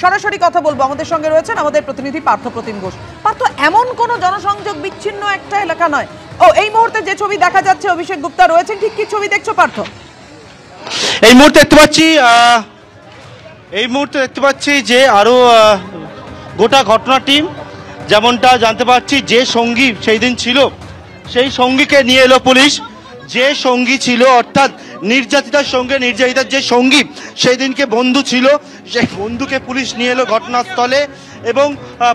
সরাসরি কথা বলবো। আমাদের সঙ্গে রয়েছেন আমাদের প্রতিনিধি পার্থ প্রতিম ঘোষ। পার্থ, এমন কোনো জনসংযোগ বিচ্ছিন্ন একটা এলাকা নয়। এই মুহূর্তে যে ছবি দেখা যাচ্ছে, অভিষেক গুপ্তা রয়েছেন, ঠিক কি ছবি দেখছো পার্থ? এই মুহূর্তে দেখতে পাচ্ছি যে আরো গোটা ঘটনা টিম, যেমনটা জানতে পারছি যে সঙ্গী সেই দিন ছিল সেই সঙ্গীকে নিয়ে এলো পুলিশ। যে সঙ্গী ছিল অর্থাৎ নির্যাতিতার সঙ্গে নির্যাতিতার যে সঙ্গী সেই দিনকে বন্ধু ছিল, সেই বন্ধুকে পুলিশ নিয়ে এলো ঘটনাস্থলে এবং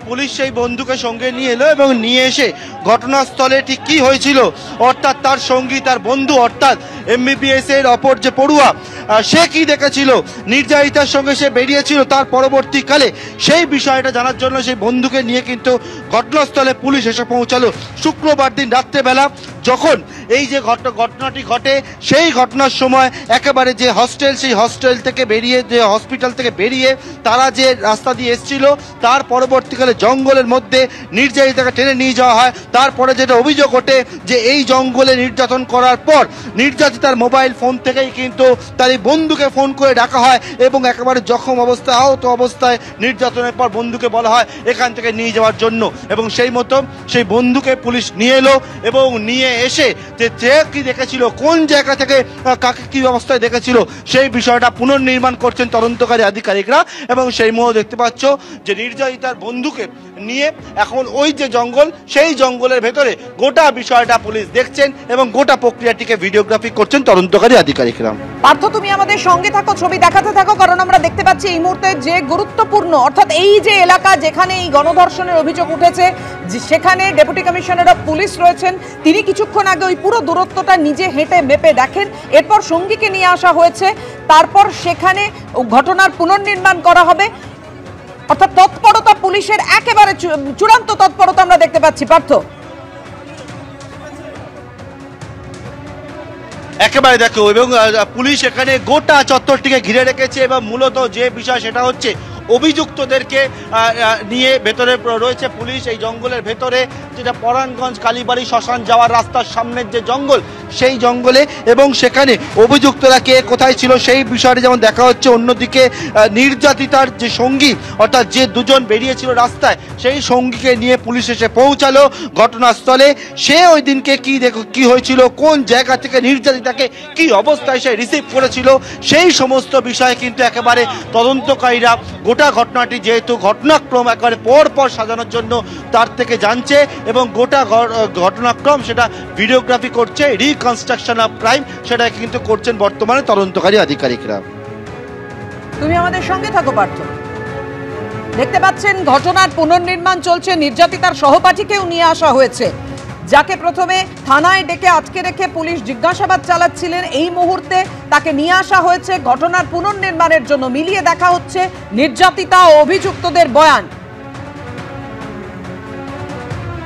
পুলিশ সেই বন্ধুকে সঙ্গে নিয়ে এলো এবং নিয়ে এসে ঘটনাস্থলে ঠিক কী হয়েছিল অর্থাৎ তার সঙ্গী তার বন্ধু অর্থাৎ MBBS এর অপর যে পড়ুয়া সে কি দেখেছিল, নির্যাতিতার সঙ্গে সে বেরিয়েছিল, তার পরবর্তীকালে সেই বিষয়টা জানার জন্য সেই বন্ধুকে নিয়ে কিন্তু ঘটনাস্থলে পুলিশ এসে পৌঁছালো শুক্রবার দিন রাত্রেবেলা, যখন এই যে ঘটনাটি ঘটে সেই ঘটনার সময় একেবারে যে হস্টেল সেই হস্টেল থেকে বেরিয়ে যে হসপিটাল থেকে বেরিয়ে তারা যে রাস্তা দিয়ে এসেছিল তার পরবর্তীকালে জঙ্গলের মধ্যে নির্যাতিতাকে টেনে নিয়ে যাওয়া হয়। তারপরে যেটা অভিযোগ ওঠে যে এই জঙ্গলে নির্যাতন করার পর নির্যাতিতার মোবাইল ফোন থেকেই কিন্তু তার এই বন্ধুকে ফোন করে ডাকা হয় এবং একেবারে জখম অবস্থায় আহত অবস্থায় নির্যাতনের পর বন্ধুকে বলা হয় এখান থেকে নিয়ে যাওয়ার জন্য এবং সেই মতো সেই বন্ধুকে পুলিশ নিয়ে এলো এবং নিয়ে এসে যে কি দেখেছিল, কোন জায়গা থেকে কাকে কি অবস্থায় দেখেছিল সেই বিষয়টা পুনর্নির্মাণ করছেন তদন্তকারী আধিকারিকরা এবং সেই মুহূর্তে দেখতে পাচ্ছ যে নির্যাতিতার বন্ধুকে নিয়ে এখন ওই যে জঙ্গল সেই জঙ্গলের ভেতরে গোটা বিষয়টা পুলিশ দেখছেন এবং গোটা প্রক্রিয়াটিকে ভিডিওগ্রাফি করছেন তদন্তকারী আধিকারিকরা। পার্থ, তুমি আমাদের সঙ্গে থাকো, ছবি দেখাতে থাকো, কারণ আমরা দেখতে পাচ্ছি এই মুহূর্তে যে গুরুত্বপূর্ণ অর্থাৎ এই যে এলাকা যেখানে এই গণধর্ষণের অভিযোগ উঠেছে সেখানে ডেপুটি কমিশনার অফ পুলিশ রয়েছেন, তিনি কিছুক্ষণ আগে ওই পুরো দূরত্বটা নিজে হেঁটে মেপে দেখেন, এরপর সঙ্গীকে নিয়ে আসা হয়েছে, তারপর সেখানে ঘটনার পুনর্নির্মাণ করা হবে, অর্থাৎ তৎপরতা পুলিশের একেবারে চূড়ান্ত তৎপরতা আমরা দেখতে পাচ্ছি। পার্থ, একেবারে দেখো এবং পুলিশ এখানে গোটা চত্বরটিকে ঘিরে রেখেছে এবং মূলত যে বিষয় সেটা হচ্ছে অভিযুক্তদেরকে নিয়ে ভেতরে রয়েছে পুলিশ এই জঙ্গলের ভেতরে, যেটা পরাণগঞ্জ কালীবাড়ি শ্মশান যাওয়ার রাস্তার সামনের যে জঙ্গল সেই জঙ্গলে, এবং সেখানে অভিযুক্তরা কে কোথায় ছিল সেই বিষয়টি যেমন দেখা হচ্ছে। অন্যদিকে নির্যাতিতার যে সঙ্গী অর্থাৎ যে দুজন বেরিয়েছিল রাস্তায় সেই সঙ্গীকে নিয়ে পুলিশ এসে পৌঁছালো ঘটনাস্থলে। সে ওই দিনকে কি হয়েছিল, কোন জায়গা থেকে নির্যাতিতাকে কি অবস্থায় সে রিসিভ করেছিল সেই সমস্ত বিষয়ে কিন্তু একেবারে তদন্তকারীরা গোটা ঘটনাটি যেহেতু ঘটনাক্রম একেবারে পর সাজানোর জন্য তার থেকে জানছে এবং গোটা ঘটনাক্রম সেটা ভিডিওগ্রাফি করছে, রিকনস্ট্রাকশন অফ ক্রাইম সেটা কিন্তু করছেন বর্তমানে তদন্তকারী আধিকারিকরা। তুমি আমাদের সঙ্গে থাকো পার্থ। দেখতে পাচ্ছেন ঘটনার পুনর্নির্মাণ চলছে, নির্যাতিতার সহপাঠীকেও নিয়ে আসা হয়েছে, যাকে প্রথমে থানায় ডেকে আটকে রেখে পুলিশ জিজ্ঞাসাবাদ চালাচ্ছিলেন, এই মুহূর্তে তাকে নিয়ে আসা হয়েছে ঘটনার পুনর্নির্মাণের জন্য। মিলিয়ে দেখা হচ্ছে নির্যাতিতা ও অভিযুক্তদের বয়ান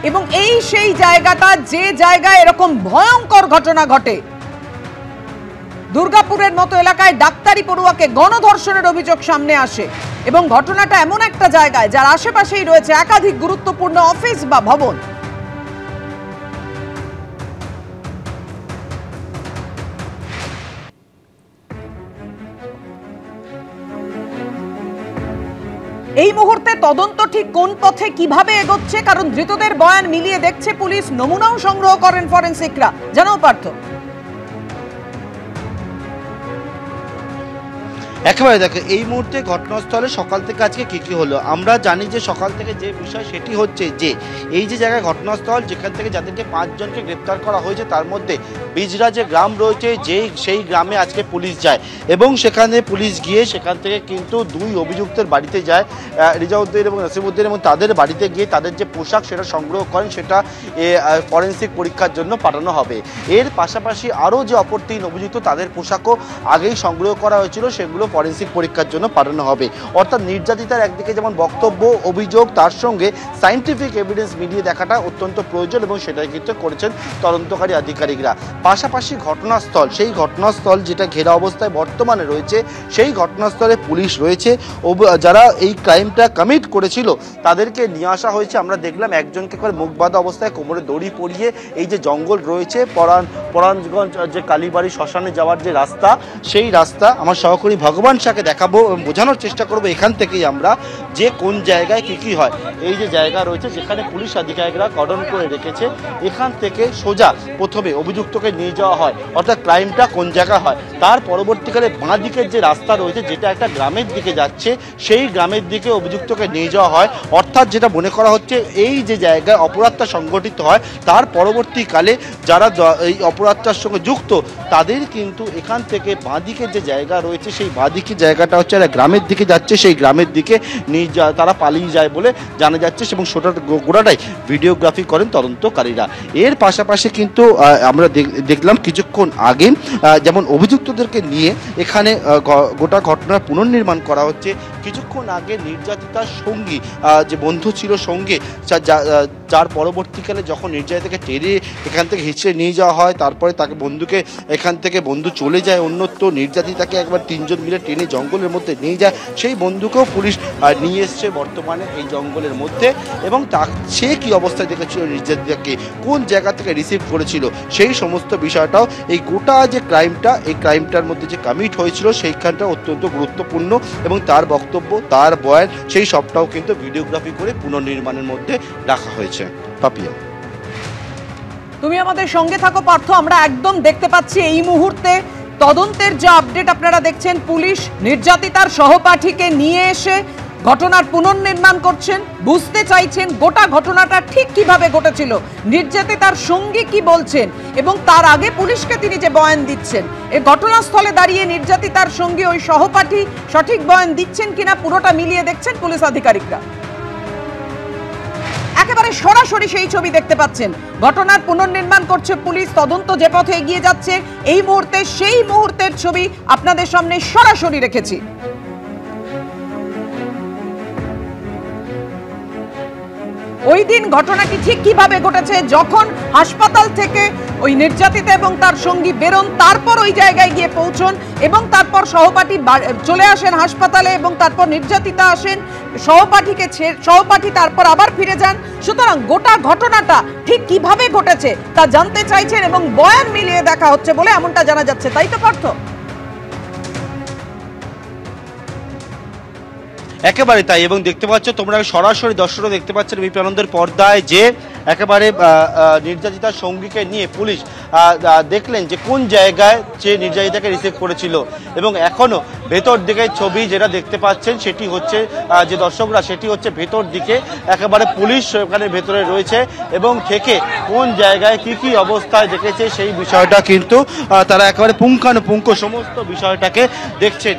এবং এই সেই জায়গাটা যে জায়গায় এরকম ভয়ঙ্কর ঘটনা ঘটে। দুর্গাপুরের মতো এলাকায় ডাক্তারি পড়ুয়াকে গণধর্ষণের অভিযোগ সামনে আসে এবং ঘটনাটা এমন একটা জায়গায় যার আশেপাশেই রয়েছে একাধিক গুরুত্বপূর্ণ অফিস বা ভবন। এই মুহূর্তে তদন্ত ঠিক কোন পথে কিভাবে এগোচ্ছে, কারণ ধৃতদের বয়ান মিলিয়ে দেখছে পুলিশ, নমুনাও সংগ্রহ করেন ফরেনসিকরা। জানাও পার্থ। একেবারে দেখো এই মুহূর্তে ঘটনাস্থলে সকাল থেকে আজকে কি হলো আমরা জানি যে সকাল থেকে যে বিষয় সেটি হচ্ছে যে এই যে জায়গায় ঘটনাস্থল যেখান থেকে যাদেরকে 5 জনকে গ্রেপ্তার করা হয়েছে তার মধ্যে বিজরা যে গ্রাম রয়েছে সেই গ্রামে আজকে পুলিশ যায় এবং সেখানে পুলিশ গিয়ে সেখান থেকে কিন্তু 2 অভিযুক্তের বাড়িতে যায়, রিজাউদ্দিন এবং নাসিমউদ্দিন, এবং তাদের বাড়িতে গিয়ে তাদের যে পোশাক সেটা সংগ্রহ করেন, সেটা ফরেনসিক পরীক্ষার জন্য পাঠানো হবে। এর পাশাপাশি আরও যে অপর 3 অভিযুক্ত তাদের পোশাকও আগেই সংগ্রহ করা হয়েছিল, সেগুলো ফরেনসিক পরীক্ষার জন্য পাঠানো হবে। অর্থাৎ নির্যাতিতার একদিকে যেমন বক্তব্য অভিযোগ তার সঙ্গে সায়েন্টিফিক এভিডেন্স মিলিয়ে দেখাটা অত্যন্ত প্রয়োজন এবং সেটাই কিন্তু করেছেন তদন্তকারী আধিকারিকরা। পাশাপাশি ঘটনাস্থল সেই ঘটনাস্থল যেটা ঘেরা অবস্থায় বর্তমানে রয়েছে সেই ঘটনাস্থলে পুলিশ রয়েছে, যারা এই ক্রাইমটা কমিট করেছিল তাদেরকে নিয়ে আসা হয়েছে। আমরা দেখলাম একজনকে করে মুখ বাঁধা অবস্থায় কোমরে দড়ি পরিয়ে এই যে জঙ্গল রয়েছে পরাণগঞ্জ যে কালীবাড়ি শ্মশানে যাওয়ার যে রাস্তা সেই রাস্তা আমার সহকর্মী ভগবান ভগবান শাহকে দেখাবো, বোঝানোর চেষ্টা করবো এখান থেকেই আমরা যে কোন জায়গায় কী হয়। এই যে জায়গা রয়েছে যেখানে পুলিশ আধিকারিকরা কর্ডন করে রেখেছে, এখান থেকে সোজা প্রথমে অভিযুক্তকে নিয়ে যাওয়া হয়, অর্থাৎ ক্রাইমটা কোন জায়গা হয়, তার পরবর্তীকালে বাঁ দিকের যে রাস্তা রয়েছে যেটা একটা গ্রামের দিকে যাচ্ছে, সেই গ্রামের দিকে অভিযুক্তকে নিয়ে যাওয়া হয়। অর্থাৎ যেটা মনে করা হচ্ছে এই যে জায়গায় অপরাধটা সংগঠিত হয় তার পরবর্তীকালে যারা এই অপরাধটার সঙ্গে যুক্ত তাদের কিন্তু এখান থেকে বাঁদিকের যে জায়গা রয়েছে সেই বাঁদিকের জায়গাটা হচ্ছে গ্রামের দিকে যাচ্ছে, সেই গ্রামের দিকে নিয়ে তারা পালিয়ে যায় বলে জানা যাচ্ছে এবং গোটাটাই ভিডিওগ্রাফি করেন তদন্তকারীরা। এর পাশাপাশি কিন্তু আমরা দেখলাম কিছুক্ষণ আগে যেমন অভিযুক্তদেরকে নিয়ে এখানে গোটা ঘটনার পুনর্নির্মাণ করা হচ্ছে। কিছুক্ষণ আগে নির্যাতিতার সঙ্গী যে বন্ধু ছিল সঙ্গে, যার পরবর্তীকালে যখন নির্যাতিতাকে টেনে এখান থেকে হিঁচড়ে নিয়ে যাওয়া হয়, তারপরে তাকে বন্ধুকে এখান থেকে বন্ধু চলে যায় অন্যত্র, নির্যাতিতাকে একবার 3 জন মিলে টেনে জঙ্গলের মধ্যে নিয়ে যায়, সেই বন্ধুকেও পুলিশ নিয়ে এসছে বর্তমানে এই জঙ্গলের মধ্যে। এবং সে কি অবস্থায় দেখেছিল নির্যাতিতাকে, কোন জায়গা থেকে রিসিভ করেছিল, সেই সমস্ত বিষয়টাও এই গোটা যে ক্রাইমটা, এই ক্রাইমটার মধ্যে যে কমিট হয়েছিল সেইখানটা অত্যন্ত গুরুত্বপূর্ণ এবং তার বক্তব্য, তার বয়ান, সেই সবটাও কিন্তু ভিডিওগ্রাফি করে পুনর্নির্মাণের মধ্যে রাখা হয়েছে। পাপিয়া, তুমি আমাদের সঙ্গে থাকো পার্থ। আমরা একদম দেখতে পাচ্ছি এই মুহূর্তে তদন্তের যে আপডেট আপনারা দেখছেন, পুলিশ নির্যাতিতার সহপাঠীকে নিয়ে এসে ঘটনার পুনর্নির্মাণ করছেন, বুঝতে চাইছেন গোটা ঘটনাটা ঠিক কিভাবে ঘটেছিল, নির্যাতিতার সঙ্গী কি বলছেন এবং তার আগে পুলিশকে তিনি যে বয়ান দিচ্ছেন, এই ঘটনাস্থলে দাঁড়িয়ে নির্যাতিতার সঙ্গী ওই সহপাঠী সঠিক বয়ান দিচ্ছেন কিনা পুরোটা মিলিয়ে দেখছেন পুলিশ আধিকারিকরা। একেবারে সরাসরি সেই ছবি দেখতে পাচ্ছেন, ঘটনার পুনর্নির্মাণ করছে পুলিশ, তদন্ত যে পথে এগিয়ে যাচ্ছে এই মুহূর্তে সেই মুহূর্তের ছবি আপনাদের সামনে সরাসরি রেখেছি। ওই দিন ঘটনাটি ঠিক কিভাবে ঘটেছে, যখন হাসপাতাল থেকে ওই নির্যাতিতা এবং তার সঙ্গী বেরোন, তারপর ওই জায়গায় গিয়ে পৌঁছন এবং তারপর সহপাঠী চলে আসেন হাসপাতালে এবং তারপর নির্যাতিতা আসেন, সহপাঠী তারপর আবার ফিরে যান। সুতরাং গোটা ঘটনাটা ঠিক কিভাবে ঘটেছে তা জানতে চাইছেন এবং বয়ান মিলিয়ে দেখা হচ্ছে বলে এমনটা জানা যাচ্ছে, তাই তো পার্থ? একেবারে তাই। এবং দেখতে পাচ্ছ তোমরা সরাসরি দর্শকরা দেখতে পাচ্ছেন বিপি আনন্দের পর্দায় যে একেবারে নির্যাতিতার সঙ্গীকে নিয়ে পুলিশ দেখলেন যে কোন জায়গায় সে নির্যাতিতাকে রিসিভ করেছিল এবং এখনো ভেতর দিকে ছবি যেটা দেখতে পাচ্ছেন সেটি হচ্ছে যে দর্শকরা, সেটি হচ্ছে ভেতর দিকে একেবারে পুলিশ ওখানে ভেতরে রয়েছে এবং থেকে কোন জায়গায় কি কি অবস্থায় দেখেছে সেই বিষয়টা কিন্তু তারা একেবারে পুঙ্খানুপুঙ্খ সমস্ত বিষয়টাকে দেখছেন।